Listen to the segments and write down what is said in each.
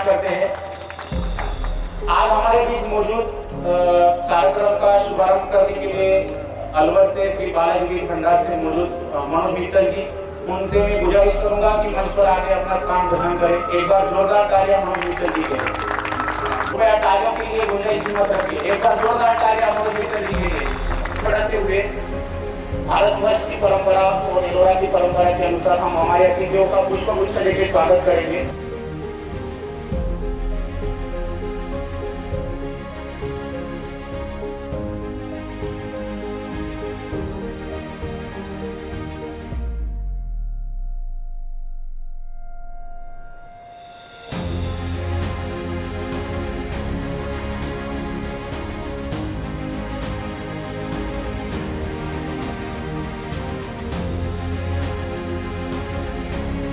करते हैं। आज हमारे बीच मौजूद कार्यक्रम का शुभारंभ करने के लिए अलवर से श्री बालाजी बीज भंडार से मौजूद मनोज मित्तल जी, उनसे मैं गुजारिश करूंगा कि मंच पर आके अपना स्थान ग्रहण करें। एक बार जोरदार तालियां मनोज मित्तल जी के लिए। कृपया तालियों के लिए गुंजाइश मत रखिए। एक बार जोरदार तालियां मनोज मित्तल जी के लिए। बढ़ाते हुए भारतवर्ष की परंपरा और एलोरा की परंपरा के अनुसार हम हमारे अतिथियों का पुष्पगुच्छ लेकर स्वागत करेंगे।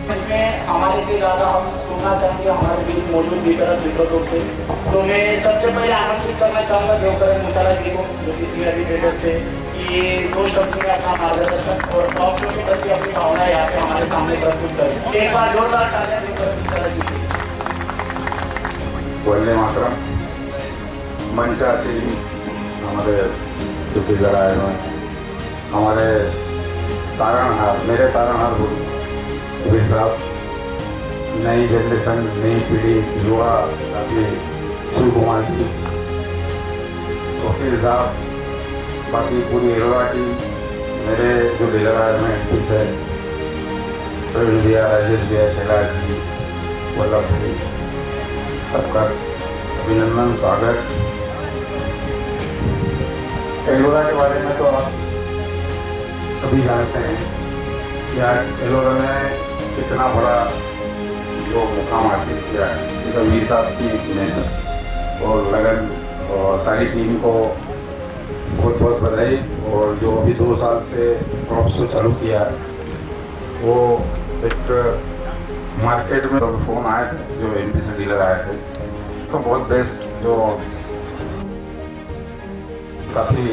इसमें हमारे से ज़्यादा हम सुनना चाहेंगे हमारे बीच मौजूद वितरकों से। तो मैं सबसे पहले आमंत्रित करना चाहूँगा देवकरण मुचाला जी को, जो कि श्री हरि ट्रेडर्स से, कि ये 2 शब्द में अपना मार्गदर्शन और टॉप शो के प्रति अपनी भावना यहाँ पे हमारे सामने प्रस्तुत करें। एक बार जोरदार तालियां देवकरण मुचाला जी की। वंदे मातरम। मंचासीन हमारे जो पिलर आए हुए हमारे तारणहार, मेरे तारणहार गुरु कबीर साहब, नई जनरेशन, नई पीढ़ी, युवा अपने शिव कुमार जी, वकील साहब, बाकी पूरी एलोरा टीम, मेरे जो डीलर आए हुए एम पी से प्रवीण भैया, राजेश भैया, कैलाश जी, वल्लभ भाई, सबका अभिनंदन, स्वागत। एलोरा के बारे में तो आप सभी जानते हैं कि आज एलोरा ने इतना बड़ा जो मुकाम हासिल किया है। इस वीर साहब की मेहनत और लगन और सारी टीम को बहुत बहुत बधाई। और जो अभी 2 साल से क्रॉप शो चालू किया है, वो एक मार्केट में तो फ़ोन आए थे, जो एमपी से डीलर आए थे, तो बहुत बेस्ट, जो काफ़ी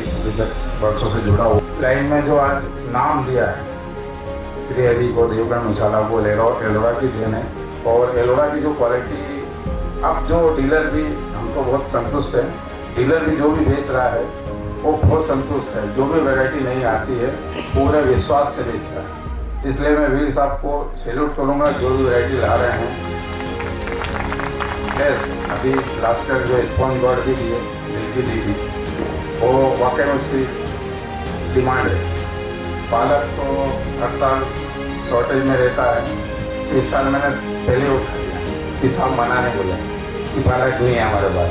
वर्षों से जुड़ा हुआ लाइन में जो आज नाम दिया है श्री हरि को, देवकरण मुचाला को, एलोरा की देन है। और एलोरा की जो क्वालिटी, अब जो डीलर भी, हम तो बहुत संतुष्ट हैं, डीलर भी जो भी बेच रहा है वो बहुत संतुष्ट है। जो भी वैरायटी नहीं आती है पूरे विश्वास से बेच रहा है। इसलिए मैं वीर साहब को सैल्यूट करूँगा, जो भी वैरायटी ला रहे हैं बेस्ट। अभी लास्ट ईयर जो स्पॉन्ज बर्ड भी दिए, मिल्की दी थी, वो वाकई में उसकी डिमांड है। पालक तो हर साल शॉर्टेज में रहता है। इस साल मैंने पहले उठा लिया कि साहब बनाने बोला कि पालक नहीं है हमारे पास।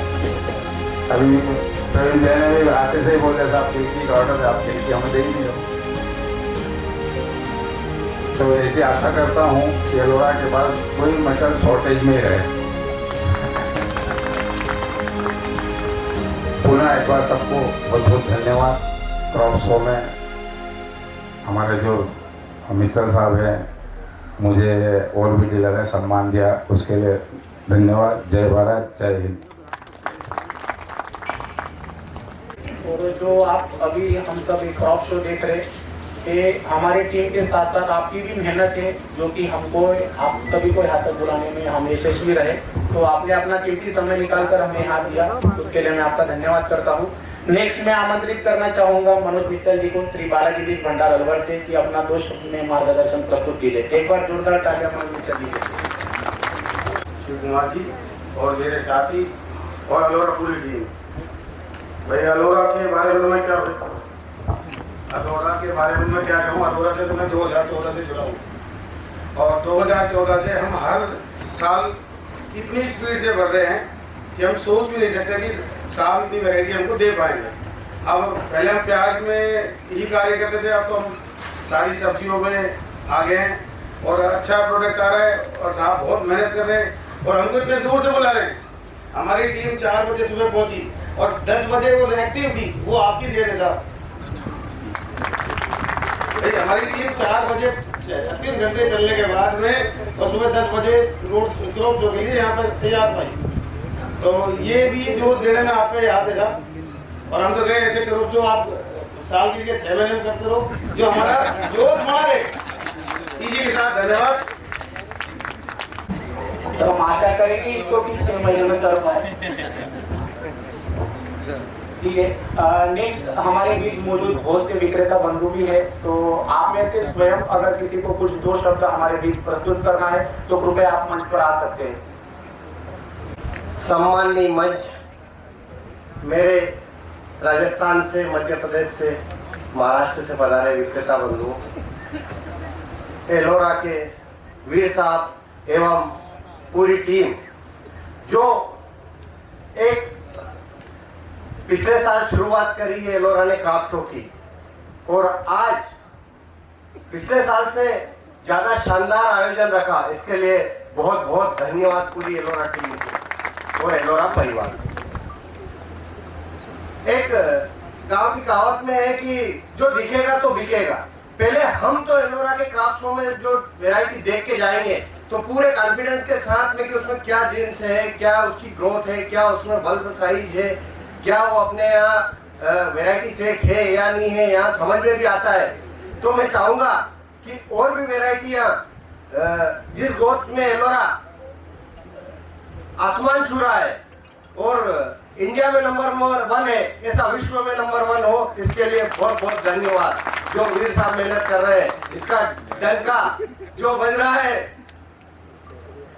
अभी प्रवीण भैया ने भी आते से ही बोले साहब खिलकी का ऑर्डर है, आप खिलकी हमें दे ही नहीं हो। तो ऐसी आशा करता हूँ कि एलोरा के पास कोई मटर शॉर्टेज में ही रहे। पुनः एक बार सबको बहुत बहुत धन्यवाद। क्रॉप शो में हमारे जो मित्तल साहब हैं, मुझे और भी डीलर ने सम्मान दिया, उसके लिए धन्यवाद। जय भारत, जय हिंद। और जो आप अभी हम सब एक क्रॉप शो देख रहे हैं, ये हमारी टीम के साथ साथ आपकी भी मेहनत है, जो कि हमको, आप सभी को यहाँ तक बुलाने में हम यशस्वी रहे। तो आपने अपना कीमती समय निकालकर हमें हाथ दिया, उसके लिए मैं आपका धन्यवाद करता हूँ। नेक्स्ट मैं आमंत्रित करना चाहूँगा मनोज मित्तल जी को, श्री बालाजी बीज भंडार अलवर से, कि अपना 2 शब्द में मार्गदर्शन प्रस्तुत कीजिए। एक बार जोरदार तालियां मनोज मित्तल जी के। शिव कुमार जी और मेरे साथी और अलोरा पूरी टीम। भाई अलोरा के बारे में मैं क्या कहूँ, अलोरा के बारे में मैं क्या कहूँ। अलोरा से तो मैं 2014 से जुड़ा हूँ, और 2014 से हम हर साल इतनी स्पीड से बढ़ रहे हैं कि हम सोच भी नहीं सकते कि साल इतनी वैरायटी हमको दे पाएंगे। अब पहले हम प्याज में ही कार्य करते थे, अब तो हम सारी सब्जियों में आ गए हैं और अच्छा प्रोडक्ट आ रहा है। और साहब बहुत मेहनत कर रहे हैं और हमको इतने दूर से बुला रहे हैं। हमारी टीम 4 बजे सुबह पहुंची और 10 बजे वो एक्टिव थी, वो आपकी देन है साहब। हमारी टीम 4 बजे 36 घंटे चलने के बाद में और सुबह 10 बजे रोड क्रॉप शो के लिए यहाँ पर तैयार भाई। तो ये भी जोश देने में आपका याद है साहब। और हम तो गए ऐसे क्रॉप शो आप साल के लिए 6 महीने में करते रहो, जो हमारा जोश मारे। इसी के साथ धन्यवाद। तो हम आशा करेंगे इसको कि 6 महीने में कर पाए। ठीक है, नेक्स्ट हमारे बीच मौजूद बहुत से विक्रेता बंधु भी है, तो आप में से स्वयं अगर किसी को कुछ 2 शब्द हमारे बीच प्रस्तुत करना है तो कृपया आप मंच पर आ सकते हैं। सम्माननीय मंच, मेरे राजस्थान से, मध्य प्रदेश से, महाराष्ट्र से पधारे विक्रेता बंधु, एलोरा के वीर साहब एवं पूरी टीम, जो एक पिछले साल शुरुआत करी है एलोरा ने क्राफ्ट शो की, और आज पिछले साल से ज़्यादा शानदार आयोजन रखा, इसके लिए बहुत बहुत धन्यवाद पूरी एलोरा टीम को और एलोरा परिवार। एक गांव की कहावत में है कि जो दिखेगा तो बिकेगा। पहले हम तो एलोरा के क्राफ्ट शो में जो वैरायटी देख के जाएंगे तो पूरे कॉन्फिडेंस के साथ में कि उसमें क्या जीन्स है, क्या उसकी ग्रोथ है, क्या उसमें बल्ब साइज है, क्या वो अपने यहाँ वैरायटी सेट है या नहीं है, यहाँ समझ में भी आता है। तो मैं चाहूँगा कि और भी वैरायटियाँ, जिस गोद में एलोरा आसमान छू रहा है और इंडिया में नंबर 1 है, ऐसा विश्व में नंबर 1 हो, इसके लिए बहुत बहुत धन्यवाद। जो वीर साहब मेहनत कर रहे हैं, इसका डंका जो बज रहा है,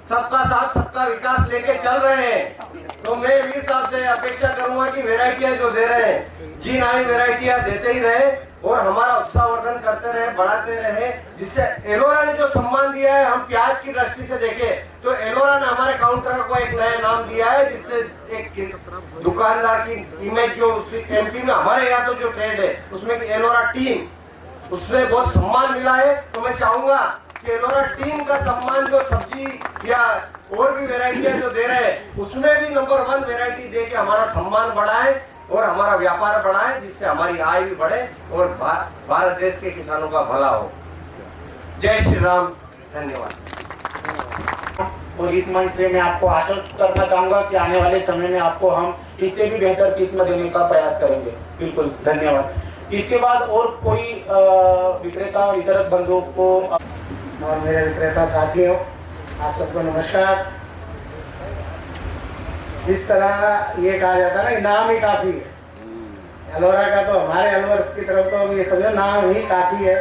सबका साथ सबका विकास लेके चल रहे हैं। तो मैं वीर साहब से अपेक्षा करूंगा कि वैरायटियां जो दे रहे हैं, जी नई वैरायटियां देते ही रहे और हमारा उत्साहवर्धन करते रहे, बढ़ाते रहे, जिससे एलोरा ने जो सम्मान दिया है, हम प्याज की दृष्टि से देखें तो एलोरा ने हमारे काउंटर को एक नया नाम दिया है, जिससे एक दुकानदार की इमेज जो एमपी में हमारे यहाँ तो जो ट्रेड है उसमें एलोरा टीम, उससे बहुत सम्मान मिला है। तो मैं चाहूंगा कि एलोरा टीम का सम्मान जो सब्जी या और भी वैरायटियां जो दे रहे हैं उसमें भी नंबर 1 वैरायटी दे के हमारा सम्मान बढ़ाए और हमारा व्यापार बढ़ाए, जिससे हमारी आय भी बढ़े और भारत देश के किसानों का भला हो। जय श्री राम, धन्यवाद। और इस मंच से मैं आपको आश्वस्त करना चाहूंगा कि आने वाले समय में आपको हम इससे भी बेहतर किस्म देने का प्रयास करेंगे। बिल्कुल, धन्यवाद। इसके बाद और कोई विक्रेता वितरक बंधुओं को और मेरे विक्रेता साथियों, आप सबको नमस्कार। जिस तरह ये कहा जाता है ना, नाम ही काफ़ी है एलोरा का, तो हमारे अलवर की तरफ तो ये समझो नाम ही काफ़ी है।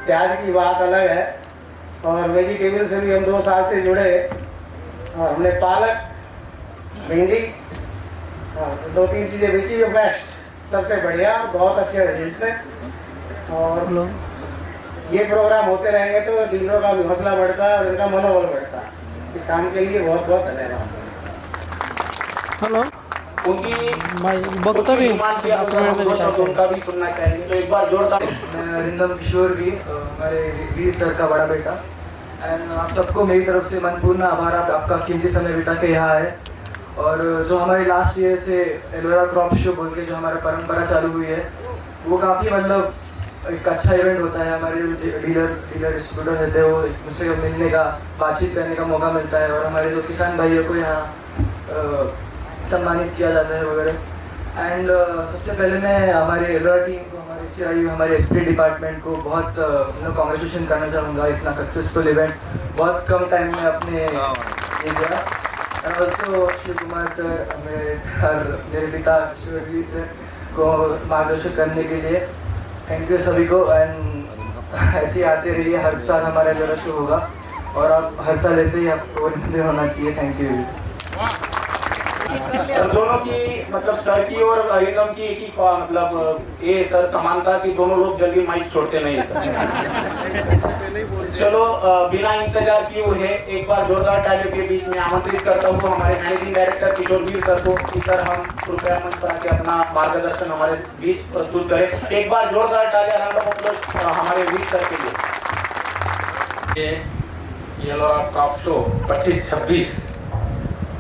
प्याज की बात अलग है और वेजिटेबल से भी हम 2 साल से जुड़े हैं और हमने पालक, भिंडी, 2-3 चीज़ें बेची जो बेस्ट, सबसे बढ़िया, बहुत अच्छे रिजल्ट्स हैं। और ये प्रोग्राम होते रहेंगे तो डीलरों का भी हौसला बढ़ता है और इनका मनोबल बढ़ता है। इस काम के लिए बहुत बहुत धन्यवाद। हेलो, उनकी डिमांड की उनका भी सुनना चाहेंगे, तो एक बार जोरदार। मैं अरिंदम किशोर भी, हमारे वीर सर का बड़ा बेटा, एंड आप सबको मेरी तरफ से मनपूर्ण आभार, आपका कीमती समय बिता के यहाँ है। और जो हमारी लास्ट ईयर से एलोरा क्रॉप शो बोल के जो हमारा परंपरा चालू हुई है, वो काफ़ी मतलब एक अच्छा इवेंट होता है। हमारे डीलर डिस्ट्रीब्यूटर रहते हैं, वो मुझसे मिलने का, बातचीत करने का मौका मिलता है और हमारे जो किसान भाइयों को यहाँ सम्मानित किया जाता है वगैरह। एंड सबसे पहले मैं हमारी एलोरा टीम को, हमारे चिरायु, हमारे एसपी डिपार्टमेंट को बहुत कॉन्ग्रेचुलेशन करना चाहूँगा। इतना सक्सेसफुल इवेंट बहुत कम टाइम में अपने ये गया। And also Shiv Kumar sir, मेरे पिता शिववीर सर को मार्गदर्शन करने के लिए थैंक यू सभी को। एंड ऐसे ही आते रहिए, हर साल हमारा एलोरा शो होगा और आप हर साल ऐसे ही आपको होना चाहिए। Thank you. सर दोनों की मतलब सर की और अरिंदम की एक ही मतलब ये सर समानता की, दोनों लोग जल्दी माइक छोड़ते नहीं सर। चलो बिना इंतजार किए हुए एक बार जोरदार तालियों के बीच में आमंत्रित करता हूँ हमारे मैनेजिंग डायरेक्टर किशोर वीर सर को कि सर हम कृपया मंच पर आके अपना मार्गदर्शन हमारे बीच प्रस्तुत करें। एक बार जोरदार तालियां राउंड ऑफ अप्लॉज हमारे वीर सर के लिए। एलोरा क्रॉप शो 25-26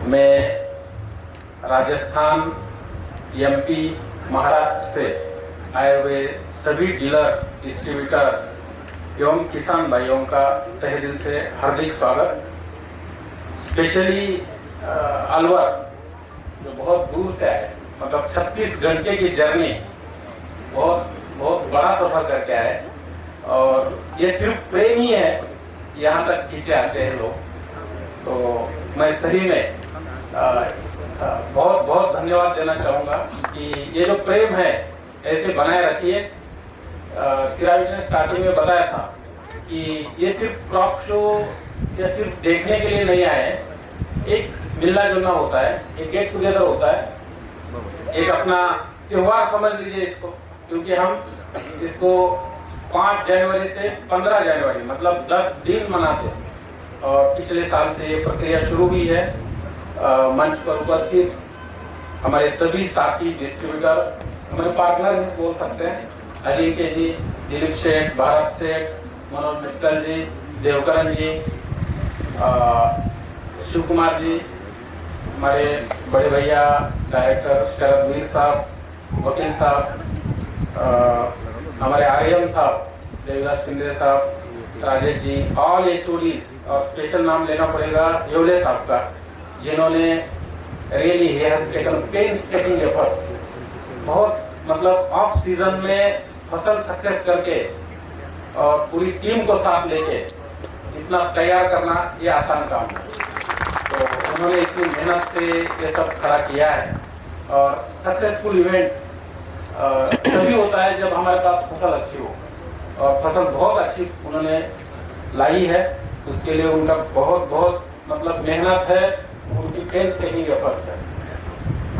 में राजस्थान, एमपी, महाराष्ट्र से आए हुए सभी डीलर, डिस्ट्रीब्यूटर्स एवं किसान भाइयों का तहे दिल से हार्दिक स्वागत। स्पेशली अलवर जो बहुत दूर से आए, मतलब 36 घंटे की जर्नी, बहुत बड़ा सफर करके आए और ये सिर्फ प्रेम ही है, यहाँ तक खींचे आते हैं लोग। तो मैं सही में बहुत बहुत धन्यवाद देना चाहूँगा कि ये जो प्रेम है ऐसे बनाए रखिए। चिराग ने स्टार्टिंग में बताया था कि ये सिर्फ क्रॉप शो या सिर्फ देखने के लिए नहीं आए, एक मिलना जुलना होता है, एक गेट टुगेदर होता है, एक अपना त्योहार समझ लीजिए इसको, क्योंकि हम इसको 5 जनवरी से 15 जनवरी मतलब 10 दिन मनाते हैं। और पिछले साल से ये प्रक्रिया शुरू हुई है। मंच पर उपस्थित हमारे सभी साथी डिस्ट्रीब्यूटर, हमारे पार्टनर्स बोल सकते हैं, अजिंक्य जी, दिलीप सेठ, भारत सेठ, मनोज मित्तल जी, देवकरण जी, शिव कुमार जी, हमारे बड़े भैया डायरेक्टर शरद वीर साहब, वकील साहब, हमारे आर्यम साहब, देवदास शिंदे साहब, राजेश जी, ऑल HODs, और स्पेशल नाम लेना पड़ेगा योले साहब का, जिन्होंने रियली ही हैज टेकन पेनस्टेकिंग एफर्ट्स। बहुत मतलब ऑफ सीजन में फसल सक्सेस करके और पूरी टीम को साथ लेके इतना तैयार करना ये आसान काम है। तो उन्होंने इतनी मेहनत से ये सब खड़ा किया है। और सक्सेसफुल इवेंट तभी होता है जब हमारे पास फसल अच्छी हो, और फसल बहुत अच्छी उन्होंने लाई है। उसके लिए उनका बहुत बहुत मतलब मेहनत है, उनकी पेनस्टेकिंग एफर्ट्स है।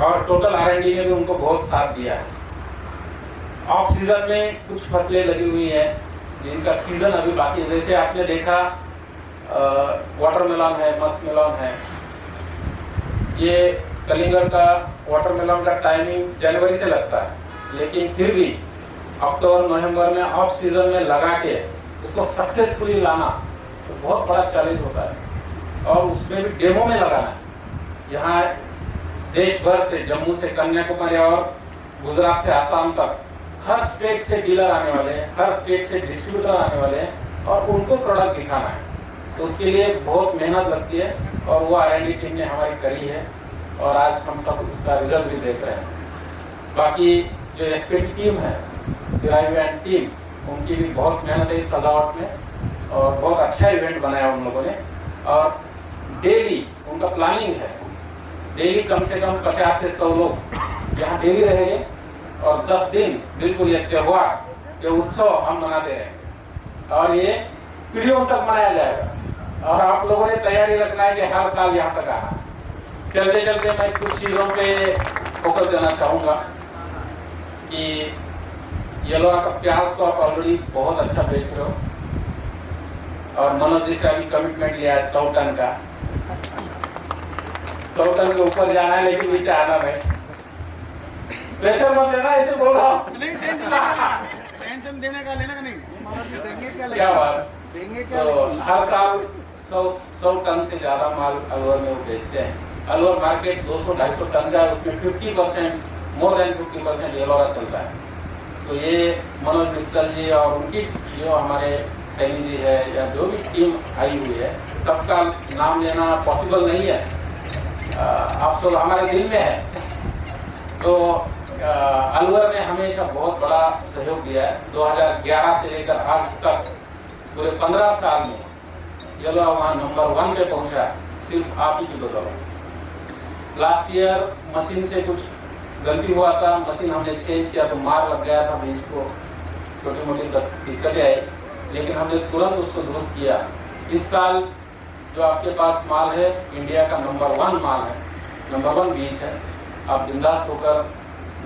और टोटल R&D ने भी उनको बहुत साथ दिया है। ऑफ सीजन में कुछ फसलें लगी हुई हैं जिनका सीजन अभी बाकी है। जैसे आपने देखा वाटरमेलन है, मस्कमेलन है। ये कलिंगर का वाटरमेलन का टाइमिंग जनवरी से लगता है, लेकिन फिर भी अक्टूबर नवंबर में ऑफ सीजन में लगा के उसको सक्सेसफुली लाना तो बहुत बड़ा चैलेंज होता है। और उसमें भी डेमो में लगाना है। यहाँ देश भर से, जम्मू से कन्याकुमारी और गुजरात से आसाम तक हर स्टेट से डीलर आने वाले हैं, हर स्टेट से डिस्ट्रीब्यूटर आने वाले हैं, और उनको प्रोडक्ट दिखाना है। तो उसके लिए बहुत मेहनत लगती है, और वो R&D टीम ने हमारी करी है, और आज हम सब उसका रिजल्ट भी देख रहे हैं। बाकी जो SPT टीम है, चिराग इवेंट टीम, उनकी भी बहुत मेहनत है इस सजावट में, और बहुत अच्छा इवेंट बनाया उन लोगों ने। और डेली उनका प्लानिंग है, डेली कम से कम 50 से 100 लोग यहाँ डेली रहेंगे, और 10 दिन बिल्कुल ये त्योहार, ये उत्सव हम मनाते रहेंगे, और ये पीढ़ियों तक मनाया जाएगा। और आप लोगों ने तैयारी रखना है कि हर साल यहाँ तक आना। चलते चलते मैं कुछ चीज़ों पे फोकस देना चाहूँगा कि येलोरा का प्याज तो आप ऑलरेडी बहुत अच्छा बेच रहे हो, और मनोज जी से अभी कमिटमेंट लिया है 100 टन का। 100 टन के ऊपर जाना है, लेकिन नीचे आना नहीं। प्रेशर मत लेना, ऐसे बोल रहा हूँ। टेंशन देने का लेने का नहीं, देंगे क्या बात, देंगे क्या? तो हर साल 100 टन से ज़्यादा माल अलवर में वो बेचते हैं। अलवर मार्केट 200-250 टन का है, उसमें 50%, मोर देन 50% येलोरा चलता है। तो ये मनोज मित्तल जी और उनकी जो हमारे सैनी जी है, या जो भी टीम आई हुई है, सबका नाम लेना पॉसिबल नहीं है। आप सब हमारे दिल में है। तो अलवर ने हमेशा बहुत बड़ा सहयोग दिया है। 2011 से लेकर आज तक पूरे 15 साल में येलोरा वहाँ नंबर 1 पे पहुँचा, सिर्फ आप ही की बदौलत। लास्ट ईयर मशीन से कुछ गलती हुआ था, मशीन हमने चेंज किया तो मार लग गया था बीज को, छोटी मोटी दिक्कतें आई, लेकिन हमने तुरंत उसको दुरुस्त किया। इस साल जो आपके पास माल है, इंडिया का नंबर 1 माल है, नंबर 1 बीज है। आप बिंदास होकर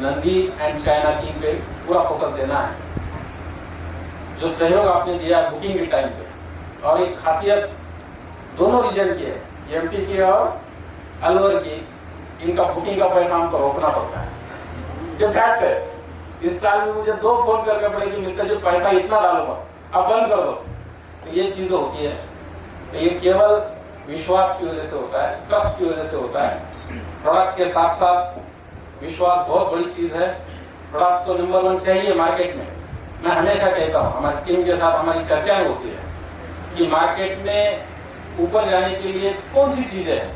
नंदी एंड चाइना किंग पे पूरा फोकस देना है। जो सहयोग आपने दिया बुकिंग के टाइम पे, और एक खासियत दोनों रीजन की है, MP की और अलवर की, इनका बुकिंग का पैसा हमको रोकना पड़ता है। जो फैक्ट है, इस साल में मुझे 2 फोन करके पड़े कि मित्र जो पैसा इतना डालूंगा अब बंद कर दो। तो ये चीज़ होती है। तो ये केवल विश्वास की वजह से होता है, ट्रस्ट की वजह से होता है। प्रोडक्ट के साथ साथ विश्वास बहुत बड़ी चीज़ है। प्रोडक्ट तो नंबर 1 चाहिए मार्केट में। मैं हमेशा कहता हूँ, हमारी टीम के साथ हमारी चर्चाएं होती है कि मार्केट में ऊपर जाने के लिए कौन सी चीज़ें हैं।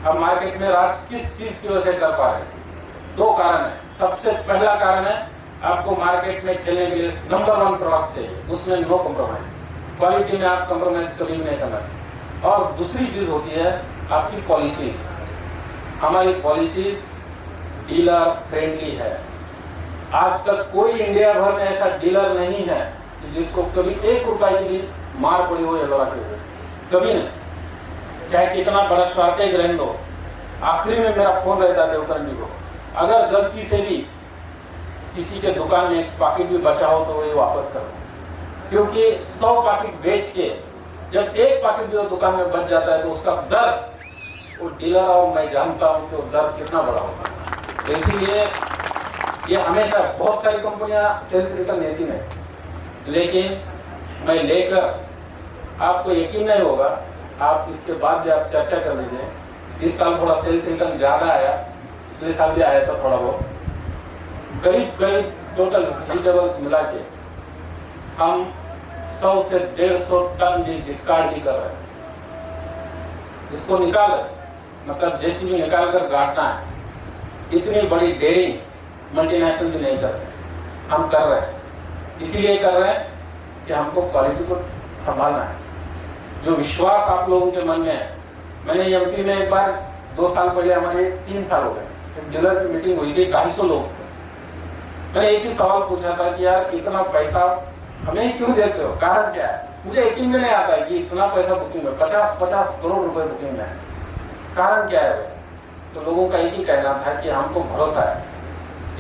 अब मार्केट में राज किस चीज़ की वजह से कर पा रहे हैं? 2 कारण है। सबसे पहला कारण है, आपको मार्केट में खेलने के लिए नंबर 1 प्रोडक्ट चाहिए, उसमें नो कॉम्प्रोमाइज। क्वालिटी में आप कॉम्प्रोमाइज कभी नहीं करना चाहिए। और दूसरी चीज़ होती है आपकी पॉलिसीज। हमारी पॉलिसीज डीलर फ्रेंडली है। आज तक कोई इंडिया भर में ऐसा डीलर नहीं है कि जिसको कभी 1 रुपए की भी मार पड़ी हो एलोरा की वजह से, कभी नहीं। चाहे कितना बड़ा शॉर्टेज रह दो, आखिरी में मेरा फोन रहता है देवकर्मी को, अगर गलती से भी किसी के दुकान में 1 पैकेट भी बचा हो तो वही वापस करो, क्योंकि 100 पैकेट बेच के जब 1 पैकेट भी वो दुकान में बच जाता है तो उसका दर्द वो डीलर और मैं जानता हूँ कि वो दर्द कितना बड़ा होता है। तो इसीलिए ये हमेशा बहुत सारी कंपनियां सेल्स रिटर्न लेती हैं, लेकिन मैं लेकर आपको यकीन नहीं होगा, आप इसके बाद भी आप चर्चा कर लीजिए। इस साल थोड़ा सेल्स रिटर्न ज़्यादा आया, पिछले साल भी आया था थोड़ा बहुत, करीब टोटल वेजिटेबल्स मिला के हम 100 से 150 टन भी डिस्कार्ड भी कर रहे हैं। इसको निकाल मतलब जेसीबी निकाल कर गाड़ना है, इतनी बड़ी डेयरिंग मल्टीनेशनल भी नहीं कर रहे, हम कर रहे हैं। इसीलिए कर रहे हैं कि हमको क्वालिटी को संभालना है। जो विश्वास आप लोगों के मन में है, मैंने एमपी में एक बार 2 साल पहले, हमारे 3 साल हो गए, एक डीलर की मीटिंग हुई थी, 250 लोग थे। मैंने एक ही सवाल पूछा था कि यार इतना पैसा हमें क्यों देते हो, कारण क्या है? मुझे यकीन में नहीं आता है कि इतना पैसा बुकिंग में 50 करोड़ रुपए बुकिंग में है, कारण क्या है? तो लोगों का एक ही कहना था कि हमको भरोसा है,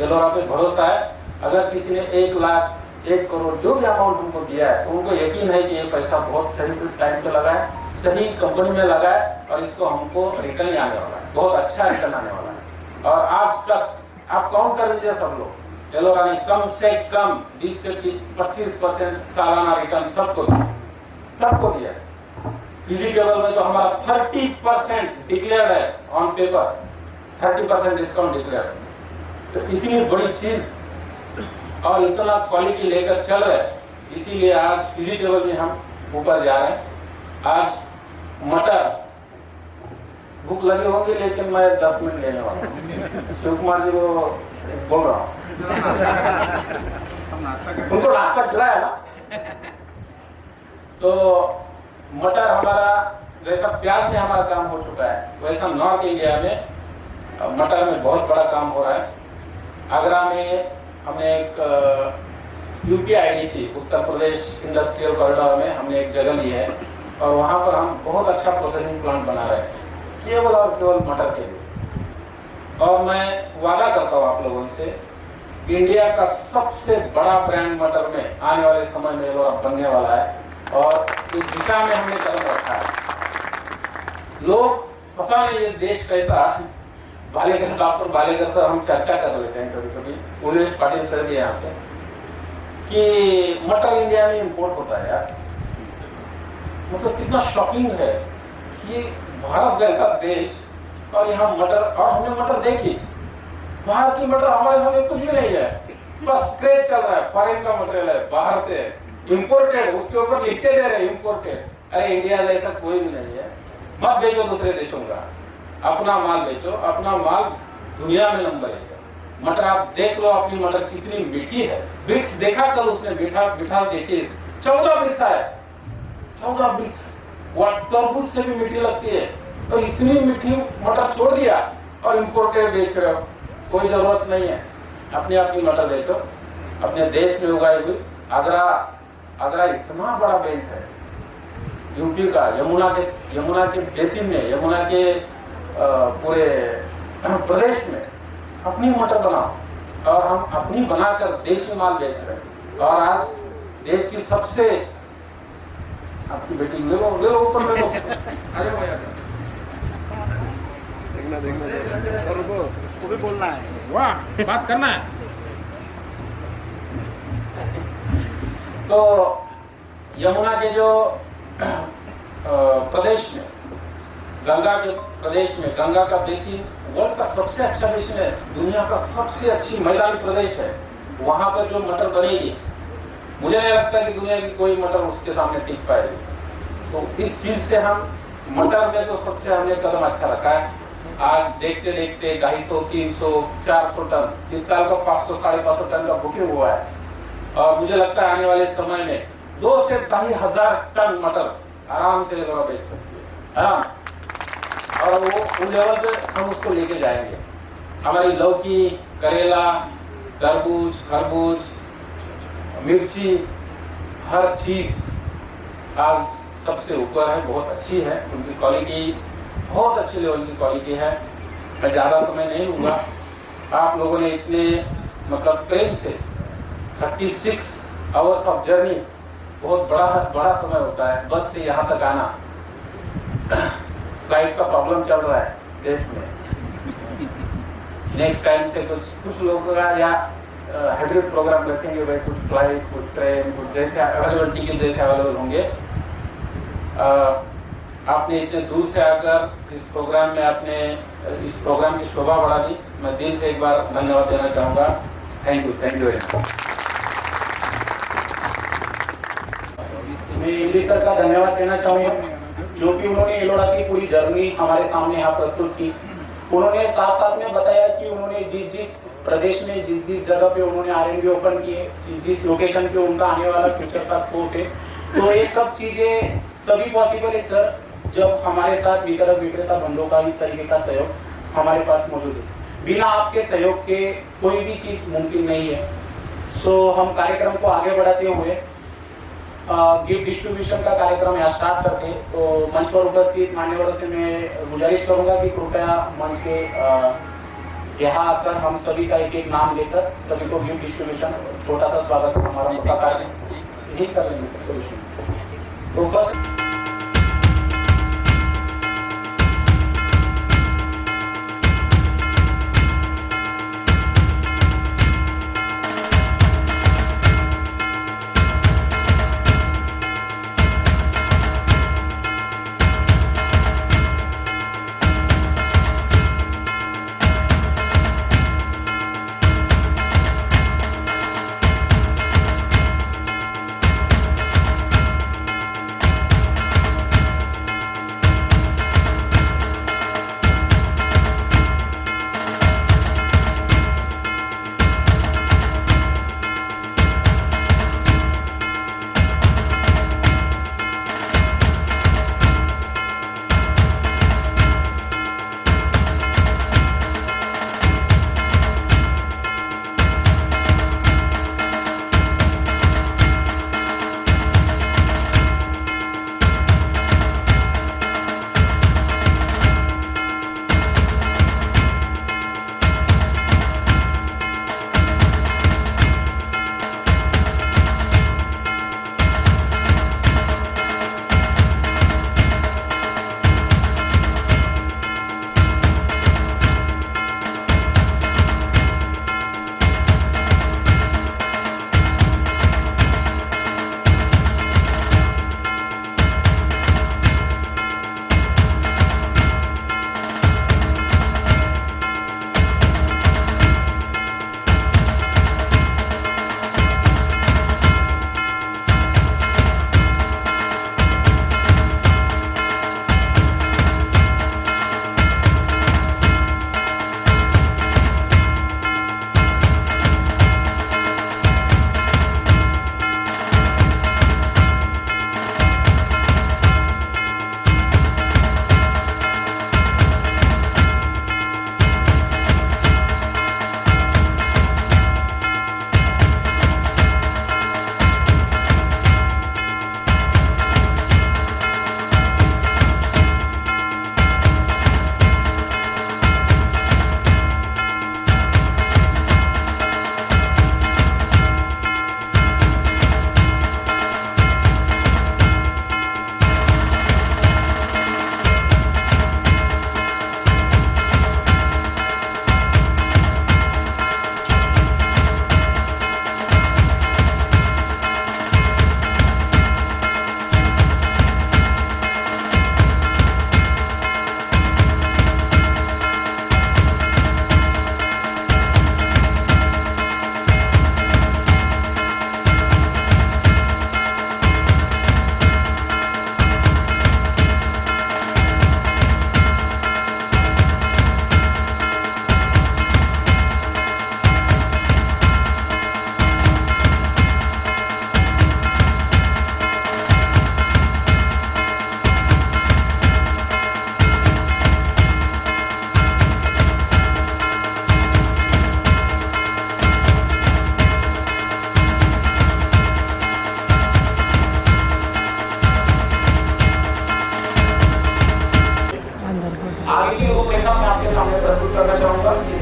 एलोरा पे भरोसा है। अगर किसी ने 1 लाख 1 करोड़ जो भी अमाउंट उनको दिया है तो उनको यकीन है कि ये पैसा बहुत सही टाइम पे लगा है, सही कंपनी में लगा है और इसको हमको रिटर्न आने वाला है, बहुत अच्छा रिटर्न आने वाला है। और आज तक आप काउंट कर लीजिए सब लोग, एलोरा ने कम से कम 20 से 25% सालाना रिटर्न सबको दिया। वेजिटेबल में तो हमारा 30% डिक्लेयर्ड है ऑन पेपर, 30% डिस्काउंट डिक्लेयर्ड। तो इतनी बड़ी चीज और इतना क्वालिटी लेकर चल रहे, इसीलिए आज वेजिटेबल में हम ऊपर जा रहे हैं। आज मटर, भूख लगी होगी लेकिन मैं 10 मिनट लेने वाला हूँ, शिव कुमार जी को बोल रहा हूँ, उनको नाश्ता खिलाया ना। तो मटर हमारा, जैसा प्याज में हमारा काम हो चुका है, वैसा नॉर्थ इंडिया में मटर में बहुत बड़ा काम हो रहा है। आगरा में हमने एक UPIDC, Uttar Pradesh industrial corridor में हमने एक जगह ली है और वहाँ पर हम बहुत अच्छा प्रोसेसिंग प्लांट बना रहे हैं, केवल और केवल मटर के लिए। और मैं वादा करता हूँ आप लोगों से, इंडिया का सबसे बड़ा ब्रांड मटर में आने वाले समय में एलोरा बनने वाला है और इस दिशा में हमने कदम रखा है। लोग पता नहीं ये देश कैसा, बालेकर, डॉक्टर बालेकर सर, हम चर्चा कर लेते हैं कभी कभी, उमेश पाटिल सर भी यहाँ पे, कि मटर इंडिया में इंपोर्ट होता है यार। मतलब कितना शॉकिंग है कि भारत जैसा देश और यहाँ मटर, और हमने मटर देखी, बाहर की मटर हमारे सामने कुछ भी नहीं है, बस स्क्रैच चल रहा है, फॉरेन का मटेरियल है, बाहर से इंपोर्टेड, उसके ऊपर लिखते दे रहे इंपोर्टेड। अरे इंडिया जैसा कोई भी नहीं है। मत बेचो दूसरे देशों का, अपना माल बेचो, अपना माल दुनिया में नंबर 1 है। मटर आप देख लो, अपनी मटर कितनी मीठी है। ब्रिक्स देखा कल उसने, मिठास देखी, 14 ब्रिक्स आए, 14 ब्रिक्स, वो तरबूज से भी मीठी लगती है। तो इतनी मीठी मटर छोड़ दिया और इंपोर्टेड बेच रहे हो, कोई जरूरत नहीं है। अपनी अपनी मटर बेचो, अपने देश में उगाई हुई। आगरा इतना बड़ा बेल्ट है यूपी का, यमुना के बेसिन में, यमुना के पूरे प्रदेश में अपनी मटर बनाओ और हम अपनी बनाकर देशी माल बेच रहे हैं। और आज देश की सबसे, आपकी बेटी ले लो ऊपर ले लो, अरे भैया देखना उसको भी बोलना है, वाह बात करना है। तो यमुना के जो प्रदेश में, गंगा के प्रदेश में, गंगा का बेसिन वर्ल्ड का सबसे अच्छा बेसिन है, दुनिया का सबसे अच्छी मैदानी प्रदेश है। वहां पर जो मटर बनेगी, मुझे नहीं लगता कि दुनिया की कोई मटर उसके सामने टिक पाएगी। तो इस चीज से हम मटर में तो सबसे हमने कदम अच्छा रखा है। आज देखते देखते 250, 300, 400 टन, इस साल का 500, 550 टन का बुकिंग हुआ है और मुझे लगता है आने वाले समय में 2 से 2,500 टन मटर आराम से एलोरा बेच सकती है। आराम से, और वो उन लेवल पे हम उसको लेके जाएंगे। हमारी लौकी, करेला, तरबूज, खरबूज, मिर्ची, हर चीज़ आज सबसे ऊपर है, बहुत अच्छी है, उनकी क्वालिटी बहुत अच्छे लेवल की क्वालिटी है। मैं ज़्यादा समय नहीं लूँगा। आप लोगों ने इतने मतलब प्रेम से 36 आवर्स ऑफ जर्नी, बहुत बड़ा समय होता है बस से यहाँ तक आना। फ्लाइट का प्रॉब्लम चल रहा है देश में। नेक्स्ट टाइम से कुछ लोगों का या हाइब्रिड प्रोग्राम रखेंगे भाई, कुछ फ्लाइट, कुछ ट्रेन, कुछ जैसे अवेलेबल टिकट जैसे अवेलेबल होंगे। आपने इतने दूर से आकर इस प्रोग्राम में आपने इस प्रोग्राम की शोभा बढ़ा दी। मैं दिल से एक बार धन्यवाद देना चाहूँगा। Thank you very much. मैं इमली सर का धन्यवाद देना चाहूँगा, जो कि उन्होंने एलोरा की पूरी जर्नी हमारे सामने यहाँ प्रस्तुत की। उन्होंने साथ साथ में बताया कि उन्होंने जिस प्रदेश में जिस जगह पे उन्होंने R&D ओपन किए, जिस लोकेशन पे उनका आने वाला फ्यूचर का स्कोप है, तो ये सब चीज़ें तभी पॉसिबल है सर जब हमारे साथ वितरक विक्रेता बंधुओं का इस तरीके का सहयोग हमारे पास मौजूद है। बिना आपके सहयोग के कोई भी चीज़ मुमकिन नहीं है। सो हम कार्यक्रम को आगे बढ़ाते हुए गिफ्ट डिस्ट्रीब्यूशन का कार्यक्रम यहाँ स्टार्ट करते हैं। तो मंच पर उपस्थित मान्यवरों से मैं गुजारिश करूँगा कि कृपया मंच के यहाँ आकर हम सभी का एक एक नाम लेकर सभी को गिफ्ट डिस्ट्रीब्यूशन छोटा सा स्वागत समारोह का कार्य यही कर लेंगे सर। तो फर्स्ट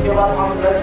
उसके बाद हम